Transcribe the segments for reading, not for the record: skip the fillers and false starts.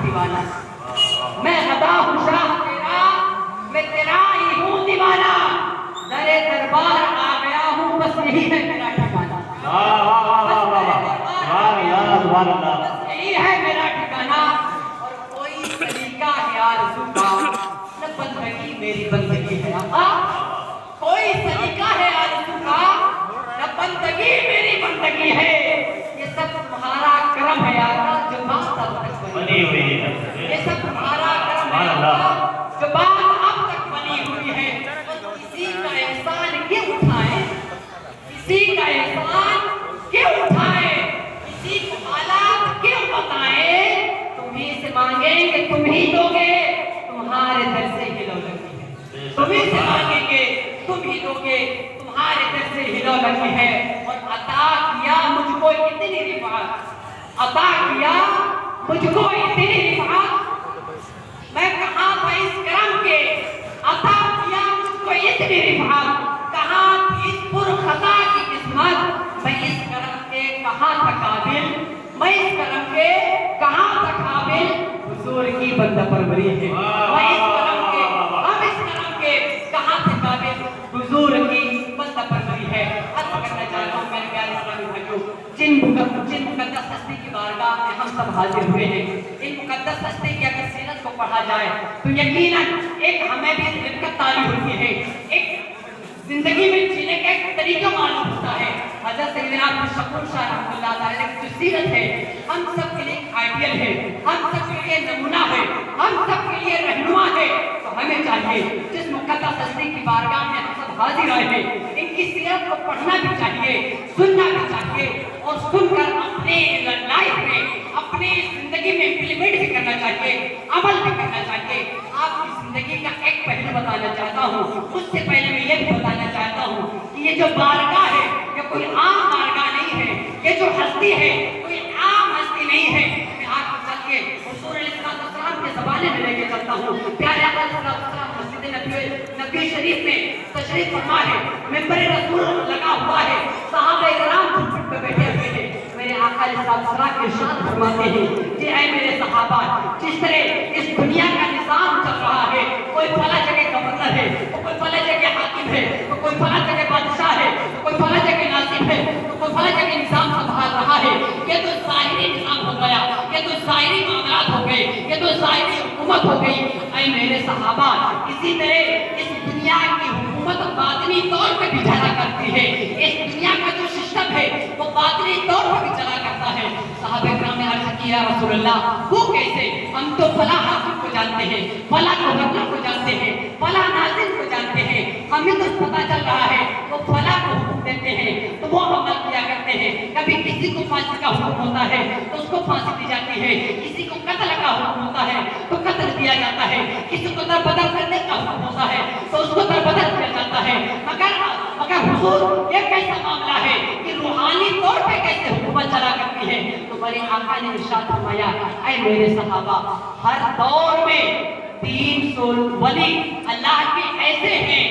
دیوانہ، میں غدا ہوں شاہ تیرا، میں تیرا ہی ہوں دیوانہ، درے دربار آ گیا ہوں، بس یہی ہے میرا ٹھکانہ، بس یہی ہے میرا ٹھکانہ، اور کوئی طریقہ ہے آرزو کا، نہ بندگی میری بندگی ہے آقا، کوئی طریقہ ہے آرزو کا، نہ بندگی میری بندگی ہے، یہ سب تمہارا کرم ہے آقا جو بات اب تک بنی ہوئی ہے، یہ سب تمہارا کرم ہے آقا جو بات اب تک بنی ہوئی ہے، اور کسی کا احسان کیوں اٹھائیں، کسی کا احسان کیوں اٹھائیں، کسی کو حالات کیوں بتائیں، تمہیں سے مانگیں کہ تم ہی دو گے، تمہارے در سے ہلو لگی ہے، تمہیں سے مانگیں گے تم ہی دو گے، تمہارے در سے ہلو لگی ہے، اور عطا کیا مجھ کو اتنی رفعت، عطا کیا مجھ کو اتنی رفعت، میں کہاں تھا اس کرم کے، عطا کیا مجھ کو اتنی رفعت، کہاں تھی اس پر خطا کی قسمت، میں اس کرم کے کہاں تھا قابل، میں اس کرم کے کہاں تھا قابل، حضور کی بندہ پروری ہے، میں اس کرم کے، ہم اس کرم کے کہاں تھے قابل، حضور کی بندہ پروری ہے، عرض کرنا چاہتا ہوں میرے پیارے اسلامی بھائیوں، جن مقدس ہستی کی بارگاہ میں ہم سب حاضر ہوئے ہیں، ان مقدس ہستی کی اگر سیرت کو پڑھا جائے تو یقیناً ایک ہمیں بھی رفقت تعلیم ہوتی ہے، ایک زندگی میں جینے کا ایک طریقہ معلوم ہوتا ہے، حضرت سیدنا عبد الشکور شاہ رحمۃ اللہ تعالیٰ کی جو سیرت ہے ہم سب کے لیے آئیڈیل ہے، ہم سب کے لیے نمونہ ہے، ہم سب کے لیے رہنما ہے، تو ہمیں چاہیے جس مقدس ہستی کی بارگاہ میں ہم سب حاضر آئے ہیں ان کی سیرت کو پڑھنا بھی چاہیے، سننا بھی چاہیے، اور سن کر اپنے لائف میں اپنی زندگی میں امپلیمنٹ بھی کرنا چاہیے، عمل بھی کرنا چاہیے۔ آپ کی زندگی کا ایک پہلو بتانا چاہتا ہوں، اس سے پہلے میں یہ بھی بتانا چاہتا ہوں کہ یہ جو بارگاہ ہے یہ کوئی عام بارگاہ نہیں ہے، یہ جو ہستی ہے کوئی عام ہستی نہیں ہے۔ میں آپ کو چلیے حضور علیہ السلام کے زمانے میں لے کے چلتا ہوں، پیارے آقا علیہ السلام مسجد نبی شریف میں تشریف فرما ہے، منبر رسول لگا ہوا ہے، صحابہ کرام جھوٹ پہ بیٹھے ہوئے ہیں، میرے آقا علیہ السلام ارشاد فرماتے ہیں کہ اے میرے صحابہ، جس طرح اس دنیا کا نظام چل رہا ہے، کوئی فلاں جگہ گورنر ہے، کوئی فلاں جگہ حاکم ہے، کوئی فلاں جگہ بادشاہ ہے، کوئی فلاں جگہ ناصر ہے، کوئی فلاں جگہ نظام سنبھال رہا ہے، یہ تو ظاہری نظام ہو گیا، یہ تو ظاہری معاملات ہو گئے، یہ تو ظاہری حکومت ہو گئی۔ اے میرے صحابہ، اسی طرح اس دنیا کی حکومت باطنی طور پہ بھی چلا کرتی ہے، اس دنیا کا جو سسٹم ہے وہ باطنی طور پر بھی چلا کرتا ہے۔ صحابہ کرام نے عرض کیا یا رسول اللہ وہ کیسے؟ ہم تو فلاں حاکم کو جانتے ہیں، فلاں گورنر کو جانتے ہیں، فلاں ناظر کو جانتے ہیں، ہمیں تو پتہ چل رہا ہے وہ فلاں کو حکم دیتے ہیں تو وہ عمل کیا کرتے ہیں، کبھی کسی کو پھانسی کا حکم ہوتا ہے تو اس کو پھانسی دی جاتی ہے، کسی کو قتل کا حکم ہوتا ہے تو قتل دیا جاتا ہے، کسی کو دربدر کرنے کا حکم ہوتا ہے تو اس کو دربدر کیا جاتا ہے، مگر حضور یہ کیسا معاملہ ہے کہ روحانی طور پہ کیسے حکومت چلا کرتی ہے؟ تو میرے آقا نے ارشاد فرمایا اے میرے صحابہ، ہر دور میں 300 ولی اللہ کے ایسے ہیں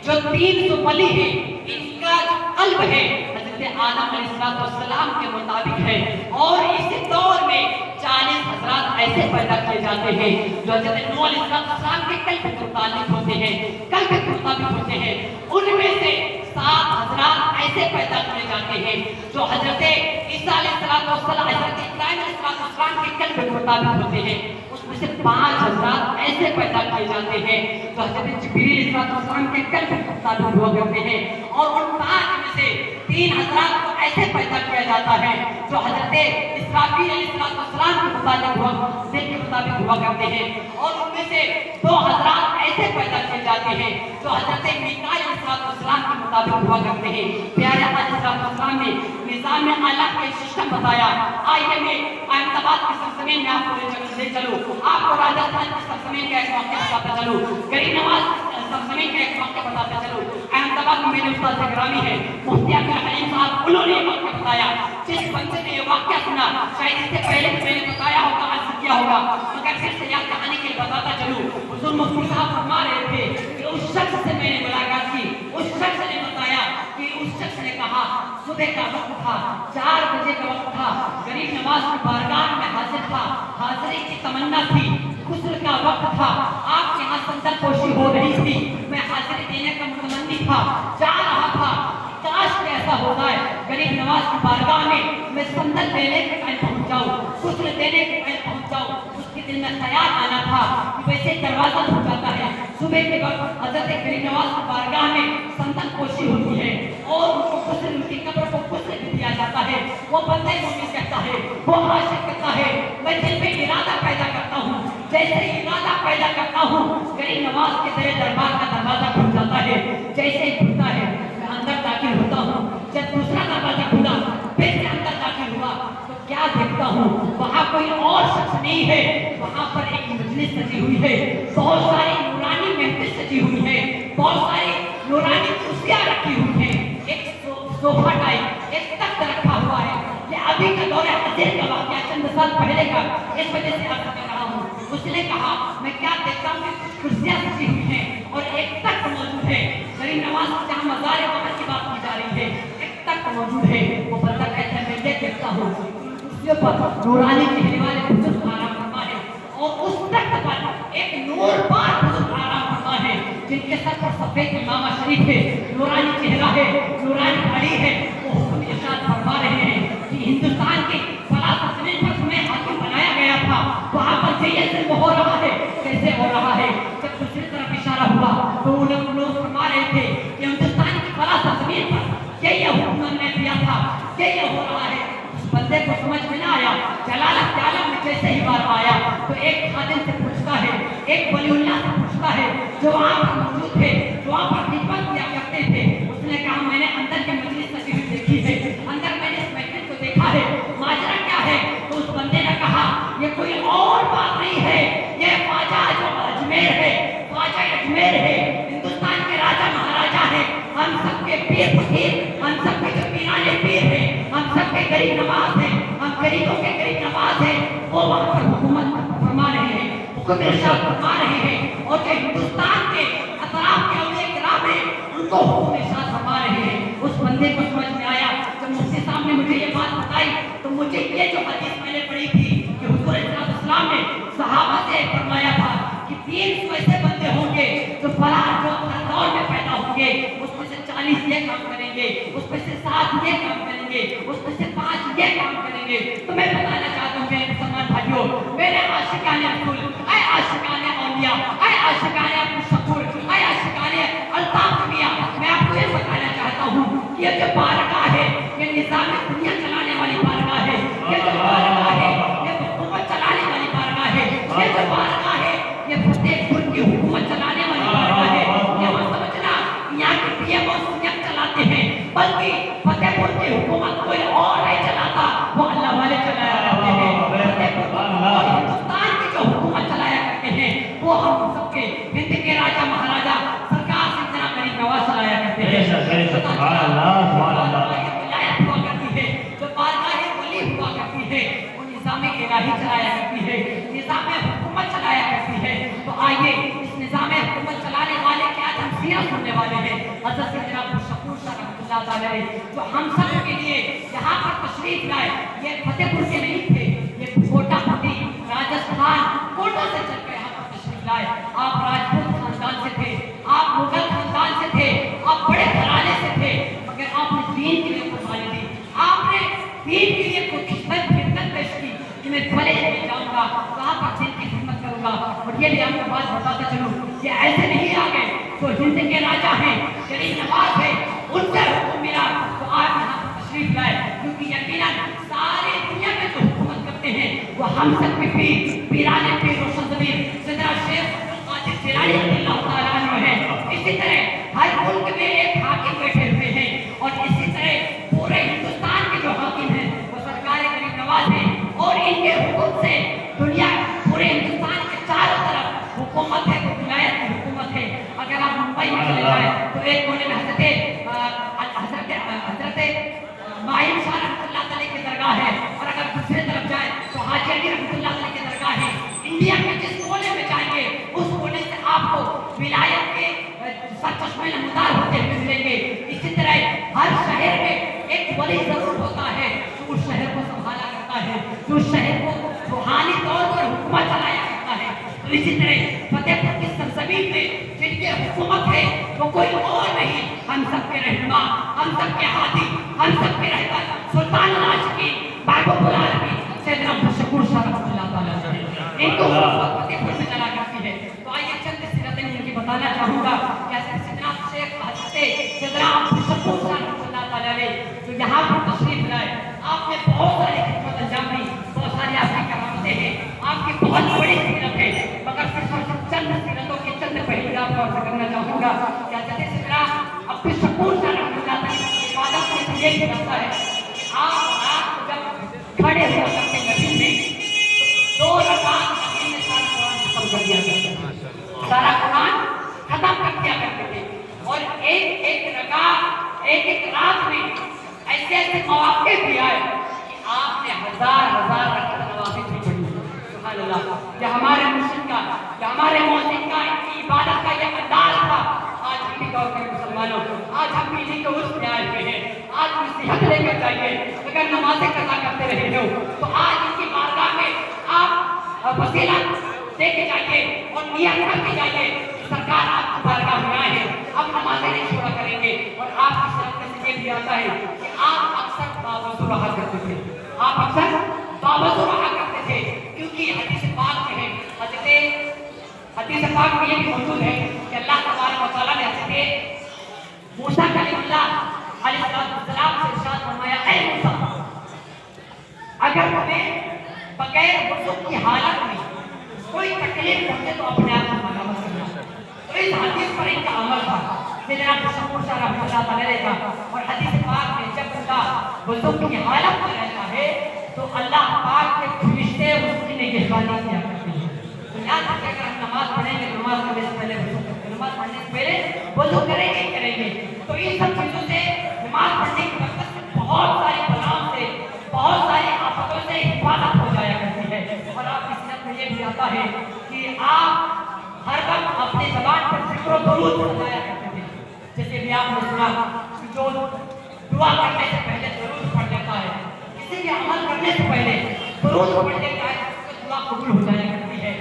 جو 300 ولی ہیں، ان کا جو قلب ہے حضرت آدم علیہ السلام کے مطابق ہے، اور اسی دور میں 40 حضرات ایسے پیدا کیے جاتے ہیں جو حضرت نوح علیہ السلام کے قلب کے متعلق ہوتے ہیں، قلب کے مطابق ہوتے ہیں، ان میں سے 7 حضرات ایسے پیدا کیے جاتے ہیں جو حضرت عیسیٰ علیہ السلام، حضرت ابراہیم علیہ السلام کے قلب کے مطابق ہوتے ہیں، اس میں سے 5 حضرات ایسے پیدا کیے جاتے ہیں جو حضرت جبریل علیہ السلام کے قلب کے مطابق ہوا کرتے ہیں، اور ان 5 میں سے 3 حضرات کو ایسے پیدا کیا جاتا ہے جو حضرت اسرافیل علیہ السلام کے مطابق ہوا کرتے ہیں، اور ان میں سے 2 حضرات ایسے پیدا کیے جاتے ہیں جو حضرت میکائیل علیہ السلام کے مطابق ہوا کرتے ہیں۔ پیارے آقا علیہ السلام نے نظام اعلیٰ کا سسٹم بتایا۔ آئیے میں احمد آباد کی سرزمین میں آپ کو لے چلوں، آپ کو راجستھان کی سرزمین کا ایک واقعہ بتاتا چلوں، غریب نواز سرزمین کا ایک واقعہ بتاتا چلوں۔ احمد آباد میں میرے استاد گرامی ہے مفتی عبد الحلیم صاحب، انہوں نے یہ واقعہ بتایا۔ جس بندے نے یہ واقعہ سنا شاید اس سے پہلے بھی میں نے بتایا ہوگا، عرض کیا ہوگا، مگر پھر سے یاد کہانی کے لیے بتاتا چلوں۔ حضور مفتی صاحب فرما رہے تھے کہ اس شخص سے میں نے ملاقات کی، اس شخص نے بتایا کہ اس شخص نے کہا صبح کا وقت تھا، 4 بجے کا وقت تھا، غریب نواز کی بارگاہ میں حاضر تھا، حاضری کی تمنا تھی، غسل کا وقت تھا، آپ کے یہاں سندر پوشی ہو رہی تھی، میں حاضری دینے کا متمنی تھا، چاہ رہا تھا کاش کہ ایسا ہو جائے غریب نواز کی بارگاہ میں سندر دینے کے ٹائم پہنچ جاؤں، غسل دینے کے ٹائم پہنچ جاؤں۔ اس کے دل میں خیال آنا تھا کہ ویسے دروازہ کھل جاتا ہے، صبح کے وقت حضرت غریب نواز کی بارگاہ میں سندر پوشی ہوتی ہے اور ان کو غسل، ان کی قبر کو غسل بھی دیا جاتا ہے۔ وہ بندے مومن کہتا ہے، وہ عاشق کہتا ہے، میں دل میں ارادہ پیدا کرتا ہوں، جیسے ارادہ پیدا کرتا ہوں غریب نواز کے در دربار کا دروازہ کھل جاتا ہے، جیسے ہی کھلتا ہے میں اندر داخل ہوتا ہوں، جب دوسرا دروازہ کھلا پھر سے اندر داخل ہوا تو کیا دیکھتا ہوں، وہاں کوئی اور شخص نہیں ہے، وہاں پر ایک مجلس سجی ہوئی ہے، بہت ساری نورانی محفل سجی ہوئی ہے، بہت ساری نورانی کرسیاں رکھی ہوئی ہیں، ایک صوفہ ٹائپ ایک تخت رکھا ہوا ہے۔ یہ ابھی کا دور حاضر کا واقعہ چند سال پہلے کا، اس وجہ سے آپ کہہ رہا ہوں۔ اس نے کہا میں کیا دیکھتا ہوں کہ کچھ کرسیاں سجی ہوئی ہیں اور ایک تخت موجود ہے، غریب نواز جہاں مزار قبر کی بات کی جا رہی ہے، ایک تخت موجود ہے۔ وہ بندہ کہتا ہے میں یہ دیکھتا ہوں کرسیوں پر نورانی چہرے والے بزرگ آرام فرما ہے اور اس تخت پر ایک نور پار بزرگ آرام فرما ہے، جن کے سر پر سفید امامہ شریف ہے، نورانی چہرہ ہے، نورانی گھڑی ہے۔ وہ حکم ارشاد فرما رہے ہیں کہ ہندوستان کی فلاں زمین پر تمہیں حاکم بنایا گیا تھا، وہاں پر یہ ظلم ہو رہا ہے، کیسے ہو رہا ہے؟ جب دوسری طرف اشارہ ہوا تو لوگ فرما رہے تھے کہ ہندوستان کی فلاں زمین پر یہ حکم ہم نے دیا تھا، یہ ہو رہا ہے۔ اس بندے کو سمجھ میں نہ آیا، جلالت عالم میں جیسے ہی بار آیا تو ایک خادم سے پوچھتا ہے، ایک ولی اللہ سے پوچھتا ہے جو وہاں پر موجود تھے، جو وہاں پر خدمت کیا کرتے تھے۔ اس نے کہا میں نے اندر کے مجلس سجی ہوئی دیکھی ہے، اندر میں نے اس محفل کو دیکھا ہے، ماجرا کیا ہے؟ تو اس بندے نے کہا یہ کوئی اور بات نہیں ہے، یہ خواجہ جو اجمیر ہے، خواجہ اجمیر ہے، ہندوستان کے راجہ مہاراجہ ہیں، ہم سب کے پیر فقیر، ہم سب کے جو پیرانے پیر ہیں، ہم سب کے غریب نواز ہیں، ہم غریبوں کے غریب نواز ہیں، وہ وہاں پر حکومت فرما رہے ہیں، حکم ارشاد فرما رہے ہیں، اور جو ہندوستان کے اطراف کے اولیاء کرام ہیں ان کو حکم ارشاد فرما رہے ہیں۔ اس بندے کو سمجھ میں آیا، جب مفتی صاحب نے مجھے یہ بات بتائی تو مجھے یہ جو حدیث میں نے پڑھی تھی کہ حضور اسلام نے صحابہ سے فرمایا تھا کہ 300 ایسے بندے ہوں گے جو فلاں جو دور میں پیدا ہوں گے، اس میں سے 40 یہ کام کریں گے، اس میں سے 7 یہ کام کریں گے، اس میں سے 5 یہ کام کریں گے۔ تو میں بتانا چاہتا ہوں میرے مسلمان بھائیوں، میرے عاشقان رسول، اے عاشقان اولیاء، اے عاشقان عبدالشکور، اے عاشقان الطاف میاں، میں آپ کو یہ بتانا چاہتا ہوں کہ یہ جو بارگاہ ہے یہ نظام دنیا چلانے والی بارگاہ ہے، یہ جو بارگاہ ہے یہ حکومت چلانے والی بارگاہ ہے، یہ جو بارگاہ ہے یہ فتح پور کی حکومت چلانے والی بارگاہ ہے۔ یہ مت سمجھنا یہاں کے پی ایم او سنت چلاتے ہیں، بلکہ فتح پور کی حکومت کوئی اور نہیں چلاتا، وہ اللہ والے چلایا کرتے ہیں۔ فتح پور اور ہندوستان کی جو حکومت چلایا کرتے ہیں وہ ہم سب کے ہند کے راجہ مہاراجہ سرکار سیدنا غریب نواز چلایا کرتے ہیں۔ سبحان اللہ، سبحان اللہ۔ ولایت ہوا کرتی ہے، جو بارگاہ ولی ہوا کرتی ہے، وہ نظام الہی چلایا کرتی ہے، نظام حکومت چلایا کرتی ہے۔ تو آئیے اس نظام حکومت چلانے والے کے آج ہم سیرت سننے والے ہیں، حضرت سیدنا عبدالشکور صاحب رحمۃ اللہ تعالی علیہ، جو ہم سب کے لیے یہاں پر تشریف لائے۔ یہ فتح پور کے نہیں تھے، یہ کوٹا پتی راجستھان کوٹا سے چل کر یہاں پر تشریف لائے۔ آپ راجپوت خاندان سے تھے، آپ مغل خاندان سے تھے، آپ بڑے گھرانے سے تھے، مگر آپ نے دین کے لیے قربانی دی، آپ نے دین کے لیے کوئی خدمت پیش کی کہ میں فلے میں جاؤں گا، وہاں پر دین کی خدمت کروں گا۔ اور یہ بھی آپ کو بات بتاتا چلوں، یہ ایسے نہیں آ گئے جو ہند کے راجہ ہیں، غریب نواز ہیں، ان سے حکم ملا تو آپ یہاں پر تشریف لائے، کیونکہ یقیناً ساری دنیا میں جو حکومت کرتے ہیں وہ ہم سب کے پیر، پیرانے پیر روشن ضمیر سیدنا شیخ عبدالقادر جیلانی رضی اللہ تعالیٰ عنہ ہے۔ اسی طرح ہر ملک میں ایک حاکم بیٹھے ہوئے ہیں، اور اسی طرح پورے ہندوستان کے جو حاکم ہیں وہ سرکار غریب نواز ہیں، اور ان کے حکم سے دنیا پورے ہندوستان کے چاروں طرف حکومت ہے، ولایت کی حکومت ہے۔ اگر آپ ممبئی میں چلے جائیں تو ایک کونے میں حضرت معین شاہ رحمۃ اللہ تعالیٰ کی درگاہ ہے، اور اگر دوسرے طرف جائیں تو حاجی علی رحمۃ اللہ تعالیٰ کی درگاہ ہے۔ انڈیا کے جس کونے میں جائیں گے اس کونے سے آپ کو ولایت کے سرچشمے نمودار ہوتے ہوئے ملیں گے۔ اسی طرح ہر شہر میں ایک ولی اسی طرح فتح پور کی سرزمین میں جن کی حکومت ہے وہ کوئی اور نہیں، ہم سب کے رہنما، ہم سب کے ہادی، ہم سب کے رہبر سلطان العاشقین محبوب العالمین سیدنا عبدالشکور شاہ رحمۃ اللہ تعالیٰ علیہ، ان کو فتح پور میں چلا کرتی ہے۔ تو آئیے چند سیرتیں ان کی بتانا چاہوں گا کہ سیدنا شیخ حضرت سیدنا عبدالشکور شاہ رحمۃ اللہ تعالیٰ علیہ جو یہاں پر تشریف لائے، آپ نے بہت ساری خدمت انجام دی، بہت ساری آپ کی کرامتیں ہیں، آپ کی بہت بڑی سیرت ہے، مگر صرف اور صرف چند سیرتوں کے چند پہلو آپ کو عرض کرنا چاہوں گا کہ حضرت سیدنا عبدالشکور شاہ رحمۃ اللہ تعالیٰ کی عبادت میں یہ کرتا ہے کہ آپ جب کھڑے ہو سکتے نبی میں تو 2 رکعت نبی نے سارا قرآن ختم کر دیا کرتے تھے، سارا قرآن ختم کر دیا کرتے تھے، اور ایک ایک رکعت ایک ایک رات میں ایسے ایسے مواقع بھی آئے کہ آپ نے ہزار رکعت نوافل بھی پڑھی۔ سبحان اللہ، یہ ہمارے مرشد کا، یہ ہمارے موسیقی کا، ان کی عبادت کا یہ انداز تھا۔ آج ہم بھی غور کریں مسلمانوں، آج ہم بھی انہیں کو اس میں آئے ہوئے ہیں، آج نصیحت لے کر جائیے، اگر نمازیں قضا کرتے رہے ہو تو آج ان کی بارگاہ میں آپ وسیلہ دے کے جائیے اور نیت کر کے جائیے، سرکار آپ کی بارگاہ میں آئے ہیں، اب نمازیں نہیں چھوڑا کریں گے۔ اور آپ کی سرت میں یہ بھی آتا ہے کہ آپ اکثر باوضو رہا کرتے تھے، آپ اکثر باوضو رہا کرتے تھے، کیونکہ حدیث پاک میں ہے، حدیث پاک میں یہ بھی موجود ہے کہ اللہ تبارک و تعالیٰ نے حضرت موسیٰ کلیم اللہ علیہ السلام سے ارشاد فرمایا، اے موسیٰ اگر تمہیں بغیر وضو کی حالت میں کوئی تکلیف پہنچے تو اپنے آپ کو ملامت کرنا۔ تو اس حدیث پر ان کا عمل تھا، سیدنا عبدالشکور شاہ رحمۃ اللہ تعالیٰ علیہ کا، اور حدیث پاک میں جب بندہ وضو کی حالت میں رہتا ہے تو اللہ پاک کے فرشتے اس کی نگہبانی کیا کرتے ہیں۔ تو یاد رکھیں اگر ہم نماز پڑھیں گے، نماز پڑھنے سے پہلے وضو کریں گے، نماز پڑھنے سے پہلے وضو کریں گے، تو ان سب چیزوں سے نماز پڑھنے کی برکت سے بہت ساری بلاؤں سے، بہت ساری آفتوں سے حفاظت ہو جایا کرتی ہے۔ اور آپ کی سنت میں یہ بھی آتا ہے کہ آپ ہر وقت اپنی زبان پر ذکر و درود پڑھایا کرتے تھے، جیسے بھی آپ نے سنا کہ جو دعا کرنے سے پہلے درود پڑھ لیتا ہے، کسی بھی عمل کرنے سے پہلے درود پڑھ لیتا ہے، اس کی دعا قبول ہو جایا کرتی ہے۔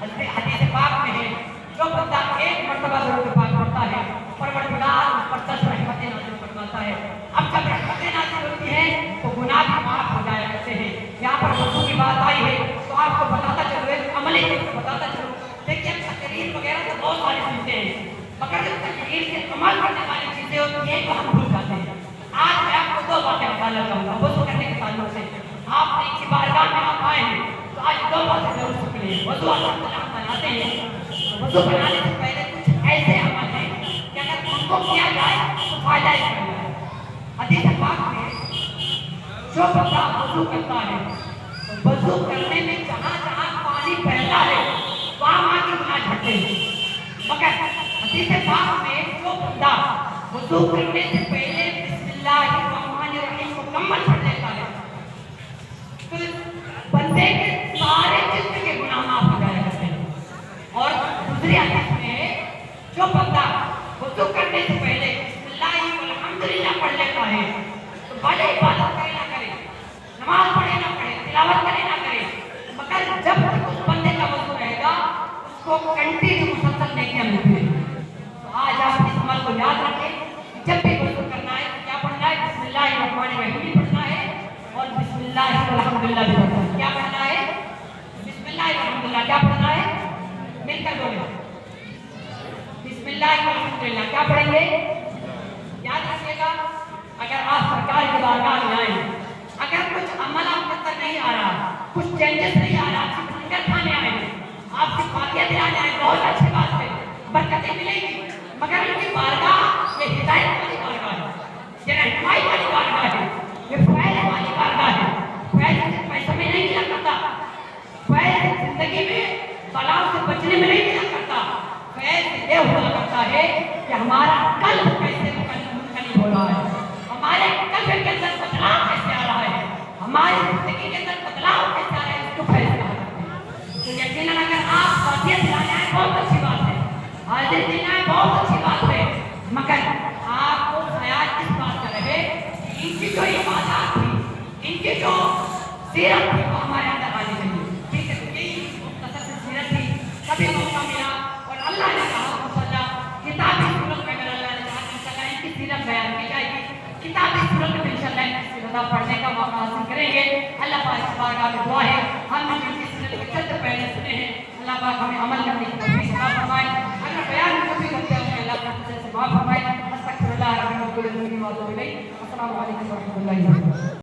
حدیث پاک میں ہے جو بندہ ایک مرتبہ درود پاک پڑھتا ہے، پروردگار اس پر 10 رحمتیں نازل فرماتا ہے۔ اب جب رحمتیں نازل ہوتی ہیں تو گناہ بھی معاف ہو جایا کرتے ہیں۔ یہاں پر وضو کی بات آئی ہے تو آپ کو بتاتا چلو، ایک عملی بتاتا چلو، دیکھیے تقریر وغیرہ تو بہت ساری چیزیں ہیں، مگر جب تقریر سے عمل کرنے والی چیزیں ہوتی ہیں تو ہم بھول جاتے ہیں۔ آج میں آپ کو 2 باتیں بتانا چاہوں گا وضو کرنے کے تعلق سے۔ آپ نے کی بارگاہ میں آپ آئے ہیں تو آج 2 باتیں ضرور سیکھ لیں۔ وضو ہم بناتے ہیں، وضو بنانے سے پہلے کچھ ایسے عمل ہیں کہ اگر ان کو کیا جائے تو فائدہ ہی کرنا ہے۔ حدیث پاک میں جو بندہ وضو کرتا ہے تو وضو کرنے میں جہاں جہاں پانی بہتا ہے وہاں کے گناہ جھڑتے ہیں، مگر حدیث پاک میں جو بندہ وضو کرنے سے پہلے بسم اللہ الرحمن الرحیم مکمل پڑھ لیتا ہے تو بندے کے سارے جسم کے گناہ معاف ہو جایا کرتے ہیں۔ اور دوسری حدیث میں جو بندہ وضو کرنے سے پہلے بسم اللہ الحمدللہ پڑھ لیتا ہے تو بھلے عبادت کرے نہ کرے، نماز پڑھے نہ پڑھے، تلاوت کرے نہ کرے، مگر جب تک اس بندے کا وضو رہے گا اس کو کنٹینیو مسلسل نیکیاں ملتی ہیں۔ تو آج آپ اس عمل کو یاد رکھیں، جب بھی وضو کرنا ہے کیا پڑھنا ہے؟ بسم اللہ الرحمن الرحیم بھی پڑھنا ہے اور بسم اللہ الحمدللہ بھی پڑھنا ہے۔ کیا پڑھنا ہے؟ بسم اللہ الحمدللہ۔ کیا پڑھنا ہے؟ مل کر بولیں، بسم اللہ الحمدللہ۔ کیا پڑھیں گے؟ یاد رکھیے گا، اگر آپ سرکار کی بارگاہ میں آئیں، اگر کچھ عمل آپ کے اندر نہیں آ رہا، کچھ چینجز نہیں آ رہا، آپ سے لنگر کھانے آئے ہیں، آپ سے فاتحہ دلانے آئے، بہت اچھی بات ہے، برکتیں ملیں گی، مگر ان کی بارگاہ یہ ہدایت والی بارگاہ ہے، یہ رہنمائی والی بارگاہ ہے، یہ فیض والی بارگاہ ہے۔ فیض صرف پیسے میں نہیں ملا کرتا، فیض زندگی میں بلاؤں سے بچنے میں نہیں ملا کرتا، فیض یہ ہوا کرتا ہے کہ ہمارا قلب کیسے منقلب ہو رہا ہے، ہمارے قلب کے اندر بدلاؤ کیسے آ رہا ہے، ہماری زندگی کے اندر بدلاؤ کیسے آ رہا ہے، اس کو فیض کہا جاتا ہے۔ تو یقیناً اگر آپ فاتحہ دلانے آئے بہت اچھی بات ہے، حاضر دینا ہے بہت اچھی بات ہے، مگر آپ کو خیال اس بات کا رہے ان کی جو عبادات تھی، ان کی جو سیرت تھی وہ ہمارے اندر آنی چاہیے۔ ٹھیک ہے، یہی مختصر سی سیرت تھی۔ اللہ پڑھنے کا موقع حاصل کریں گے. اللہ پاک کی بارگاہ میں دعا ہے ہم نے جن کی سنت کو چند پہلے سنے ہیں اللہ پاک ہمیں عمل کرنے کی توفیق عطا فرمائے. اگر بیان میں کبھی کرتے ہیں اللہ پاک سے معاف فرمائے. استغفر اللہ رب العالمین و اتوب الیہ. السلام علیکم و رحمۃ اللہ وبرکاتہ.